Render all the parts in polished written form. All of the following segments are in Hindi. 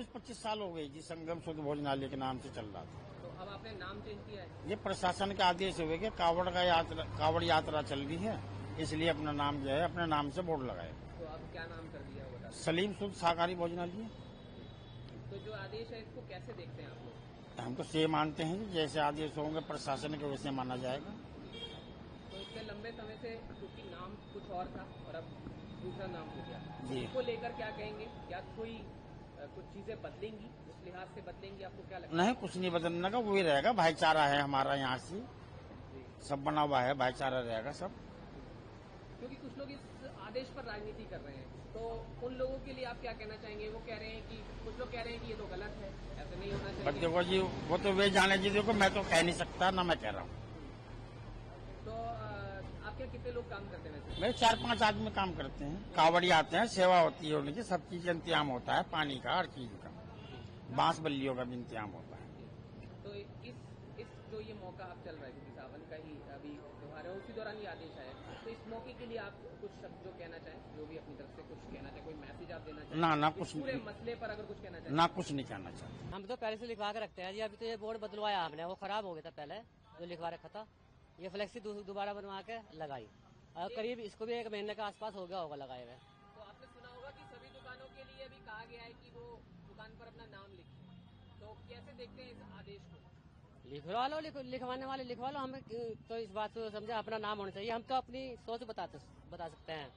24-25 साल हो गए जी, संगम शुद्ध भोजनालय के नाम से चल रहा था। तो अब आपने नाम चेंज किया है? ये प्रशासन के आदेश हुए कि कावड़ यात्रा चल रही है, इसलिए अपना नाम जो है अपने नाम से बोर्ड लगाए। तो अब क्या नाम कर दिया होगा? सलीम शुद्ध शाकाहारी भोजनालय। तो जो आदेश है इसको कैसे देखते हैं आप लोग? हम तो ये मानते हैं कि जैसे आदेश होंगे प्रशासन के वैसे माना जाएगा। तो इतने लंबे समय से क्योंकि नाम कुछ और था और अब दूसरा नाम हो गया, जी। इसको लेकर क्या कहेंगे? क्या कोई कुछ चीजें बदलेंगी, उस लिहाज से बदलेंगी, आपको क्या लगता है? नहीं, कुछ नहीं बदलने का, वही रहेगा। भाईचारा है हमारा यहाँ से, जी। सब बना हुआ है, भाईचारा रहेगा सब। क्योंकि कुछ लोग इस आदेश पर राजनीति कर रहे हैं, तो उन लोगों के लिए आप क्या कहना चाहेंगे? वो कह रहे हैं कि कुछ लोग कह रहे हैं कि ये तो गलत है, ऐसे नहीं होना बट चाहिए। देखो जी, वो तो वे जाने जी, देखो मैं तो कह नहीं सकता, ना मैं कह रहा हूँ। तो आप क्या कितने लोग काम करते हैं वैसे? मेरे 4-5 आदमी काम करते हैं, कावड़ी आते हैं, सेवा होती है उनकी, सब चीज का इंतजाम होता है, पानी का, हर चीज का, बांस बल्लियों का भी इंतजाम होता है। तो इस जो ये मौका आप चल रहा है, क्योंकि सावन का ही अभी त्योहार है, उसी दौरान ये आदेश आया, तो इस मौके के लिए आप कुछ शब्द जो कहना चाहें, जो भी अपनी तरफ से कुछ कहना चाहें, कोई मैसेज आप देना चाहें? ना इस कुछ पूरे नहीं। मसले पर अगर कुछ कहना चाहें? ना कुछ नहीं कहना चाहते। हम तो पहले से लिखवा के रखते हैं जी। अभी तो ये बोर्ड बदलवाया हमने, वो खराब हो गया था पहले जो लिखवा रखा था। ये फ्लेक्सी दोबारा बनवा के लगाई और करीब इसको भी 1 महीने के आसपास हो गया होगा लगाए हुए। तो आपने सुना होगा कि सभी दुकानों के लिए अभी कहा गया है कि वो दुकान पर अपना नाम लिखें, तो कैसे देखते हैं इस आदेश को? लिखवा लो, लिखवाने वाले लिखवा लो। हमें तो इस बात को समझा अपना नाम होना चाहिए। हम तो अपनी सोच बता सकते हैं।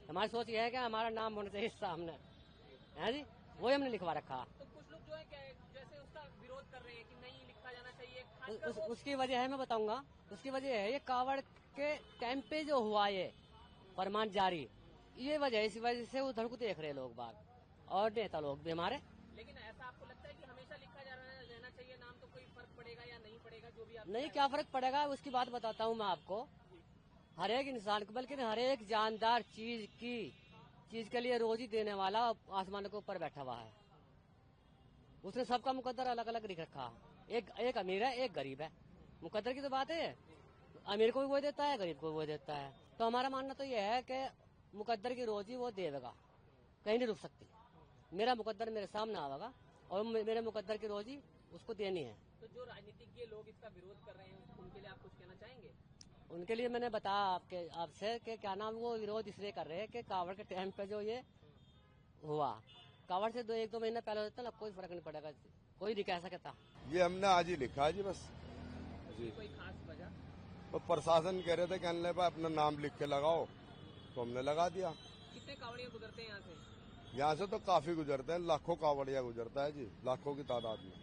हमारी सोच ये है कि हमारा नाम होना चाहिए सामने, है जी, वही हमने लिखवा रखा। तो कुछ लोग जो है क्या जैसे उसका विरोध कर रहे हैं कि नहीं लिखा जाना चाहिए, खासकर वो उसकी वजह है, मैं बताऊंगा। उसकी वजह है ये कावड़ के टाइम पे जो हुआ ये फरमान जारी, ये वजह है। इस वजह से उधर को देख रहे लोग बाग और नेता लोग भी हमारे। लेकिन ऐसा आपको लगता है कि हमेशा लिखा रहना चाहिए नाम, तो कोई फर्क पड़ेगा या नहीं पड़ेगा? जो भी आप नहीं, क्या फर्क पड़ेगा उसकी बात बताता हूँ मैं आपको। हर एक इंसान को, बल्कि हर एक जानदार चीज के लिए रोजी देने वाला आसमान के ऊपर बैठा हुआ है। उसने सबका मुकद्दर अलग अलग लिख रखा। एक अमीर है, एक गरीब है। मुकद्दर की तो बात है, अमीर को भी वो देता है, गरीब को भी वो देता है। तो हमारा मानना तो यह है कि मुकद्दर की रोजी वो देगा, कहीं नहीं रुक सकती। मेरा मुकद्दर मेरे सामने आवेगा और मेरे मुकद्दर की रोजी उसको देनी है। तो जो राजनीतिज्ञ लोग इसका विरोध कर रहे हैं, उनके लिए आप कुछ कहना चाहेंगे? उनके लिए मैंने बताया आपसे कि क्या नाम, वो विरोध इसलिए कर रहे हैं कि कावड़ के टाइम पे जो ये हुआ, कावड़ से 1-2 महीने पहले होता ना, कोई फर्क नहीं पड़ेगा, कोई नहीं कह सकता। ये हमने आज ही लिखा है जी, बस जी। कोई खास वजह? तो प्रशासन कह रहे थे कि अनले पर अपना नाम लिख के लगाओ, तो हमने लगा दिया। कितने कावड़िया गुजरते हैं यहाँ से? यहाँ से तो काफी गुजरते हैं, लाखों कावड़िया गुजरता है जी, लाखों की तादाद में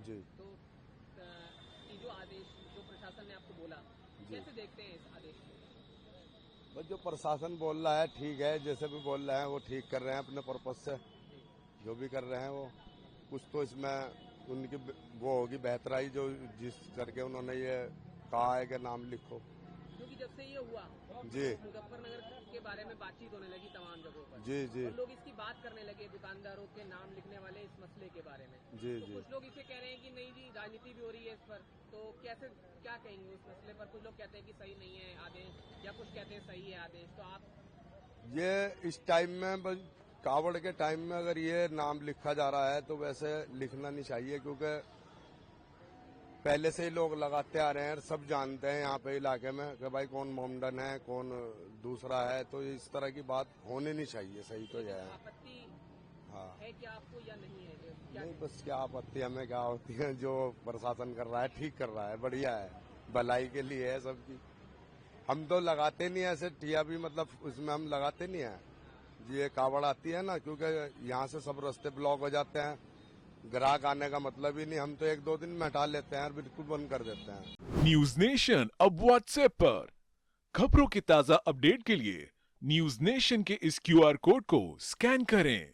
जी। तो ये जो आदेश जो प्रशासन ने आपको बोला, कैसे देखते हैं इस आदेश को? बस जो प्रशासन बोल रहा है ठीक है, जैसे भी बोल रहे हैं वो ठीक कर रहे हैं अपने पर्पज से, जो भी कर रहे हैं वो। कुछ तो इसमें उनकी वो होगी बेहतराई, जो जिस करके उन्होंने ये कहा है कि नाम लिखो। क्योंकि जब से ये हुआ जी मुजफ्फरनगर के बारे में बातचीत होने लगी तमाम जगहों पर, जी जी और लोग इसकी बात करने लगे, दुकानदारों के नाम लिखने वाले इस मसले के बारे में। जी तो जी। कुछ लोग इसे कह रहे हैं कि नहीं जी, राजनीति भी हो रही है इस पर, तो कैसे क्या कहेंगे उस मसले पर? कुछ लोग कहते हैं कि सही नहीं है आदेश, या कुछ कहते हैं सही है आदेश। तो आप ये इस टाइम में कावड़ के टाइम में अगर ये नाम लिखा जा रहा है तो वैसे लिखना नहीं चाहिए, क्योंकि पहले से ही लोग लगाते आ रहे हैं, सब जानते हैं यहाँ पे इलाके में कि भाई कौन मोमडन है, कौन दूसरा है। तो इस तरह की बात होनी नहीं चाहिए। सही तो यह है। आपत्ति हाँ, है क्या आपको या नहीं है? क्या नहीं बस क्या आपत्ति हमें क्या होती है, जो प्रशासन कर रहा है ठीक कर रहा है, बढ़िया है, भलाई के लिए है सबकी। हम तो लगाते नहीं है ऐसे टिया भी, मतलब उसमें हम लगाते नहीं है। ये कावड़ आती है ना, क्योंकि यहाँ से सब रास्ते ब्लॉक हो जाते हैं, ग्राहक आने का मतलब ही नहीं। हम तो 1-2 दिन में हटा लेते हैं और बिल्कुल बंद कर देते हैं। न्यूज नेशन अब व्हाट्सएप पर खबरों की ताजा अपडेट के लिए न्यूज नेशन के इस QR कोड को स्कैन करें